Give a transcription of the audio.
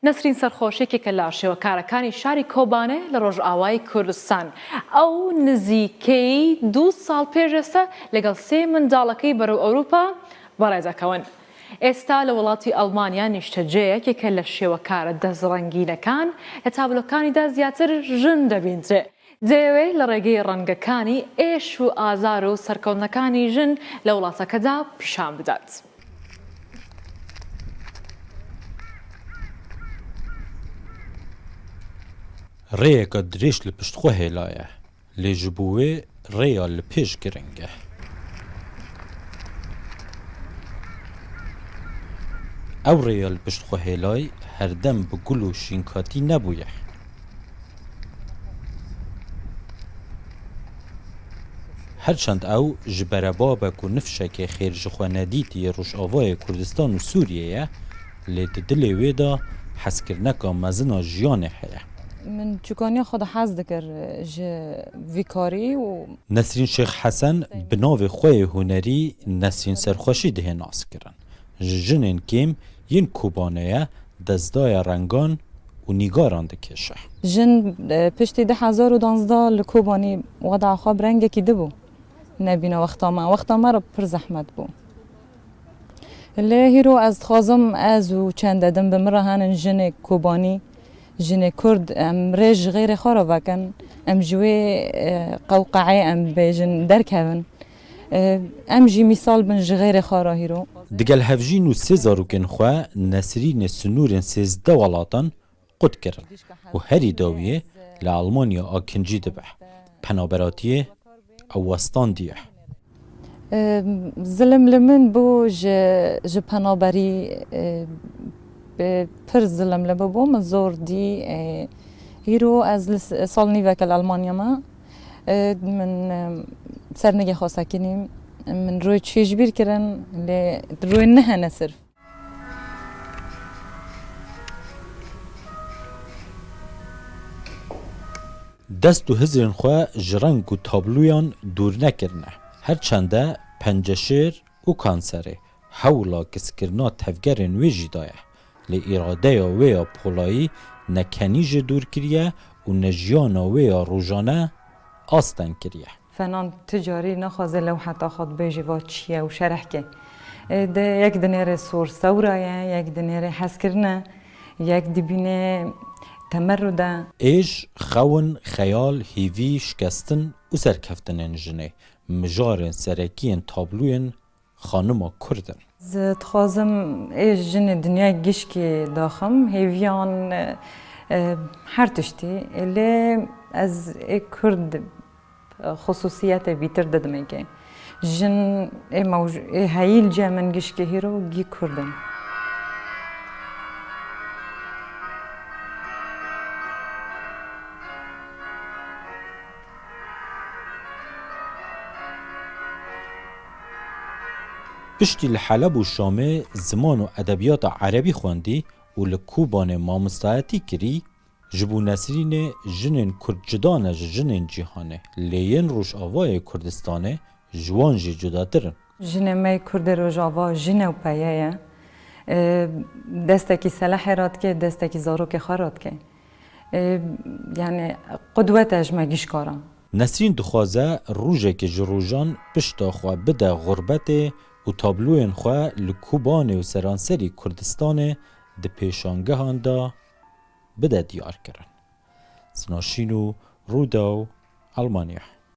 نسرین سەرخۆشێکێکە لە شێوەکارەکانی شاری کۆبانێ لە ڕۆژئاوای کوردستان. ئەو نزیکەی 2 ساڵ پێشەسە لەگەڵ 3 منداڵەکەی بەرەو ئەوروپا بەڕێزەکەون. ئێستا لە وڵاتی ئەڵمانیا نیشتەجێیەکێکە لە شێوەکارە دەستڕەنگینەکان لە تابلۆکانیدا زیاتر ژن دەبینرێ. دەیەوێت لە ڕێگەی ڕەنگەکانی ئێش و ئازار و سەرکەوتنەکانی ژن لە وڵاتەکەدا پیشان بدات. ڕێیەکە درێژ لە پشتخۆ هێلایە، لێ ji bo wê rêya li pêş giring e. Ew rêya li piştxwe hêlayê herdem bi gul û şînkatî nebûye. Herçend ew ji berebabek û nifşekê xêr ji xwe nedîtiyê Rojavayê Kurdistan û Sûriyeyê, lê di dilê wê de hezkirineka mezin a jiyanê heye. من چوکانی خود حز دکر ویکاری و نسرین شیخ حسن به ناو خوی هنری نسرین سرخوشی ده ناس کرن. جنین کم ین کوبانه دزدای رنگان و نیگاران دکشه. جن پشتی 2012 لکوبانی وضع خواب رنگ کی دبو. نبینا وقتا ما را پر زحمت بو. هیرو از خازم از و چند دم بمرهان جن کوبانی جن کرد ام رج غیر خارا وکن ام جوی قوقعه ام بیجن درکون ام جی مثال بن غیر خارا هیرو دگل هفجین و 3 زاروکن خو نسرین سنورن 13 ولاتان قد کرن و هری داویه لآلمانیا آکنجی دبه پنابراتیه او وستان دیه ظلم لمن بو ج پنابری پر ظلم لبابو مزور دی هیرو از سال نیوکل آلمانیا ما من سرنگی خواسته کنیم من روی چیش بیر کرن روی نه نصرف دست و هزرین خو جرنگ و تابلویان دور نکرنه هرچنده پنجشیر و کانسره حولا کسکرنا تفگرین وی جدایه لی اراده ویا پولایی نکنیج دور کریه و نجیان ویا روزانه آستن کریه. فنان تجاری نخوازه لو حتی خود بیجی و چیه و شرح که. ده یک دنیر سور سورایه، یک دنیر حس کرنه، یک دبینه تمرده. ایش خون خیال هیوی شکستن و سرکفتن انجنه مجارن سرکین تابلوین خانما کردن. زد خوازم ایش جن دنیا گشکی داخم هیویان هر تشتی الی از کرد خصوصیت بیتر دادمه که جن هایل جامن گشکی هیرو گی کردن پشتی لحلب و شامه زمان و ادبیات عربی خواندی و لکوبان مامستایتی کری جبو نسرین جنین کرد جدانه جنین جیهانه لین روش آوای کردستانه جوان جی جداترن جنه می کرد روش آوا جنه و پیایه دسته کی سلاح راد که دسته کی زارو که خاراد که یعنی قدوت اجمگیش کارم نسرین دخوازه روژه که جروجان پشتا خواه بده غربت و تابلوین خواه لکوبان و سرانسری کردستان ده پیشانگه هانده بده دیار کرن. سناشین و رودا و آلمانیا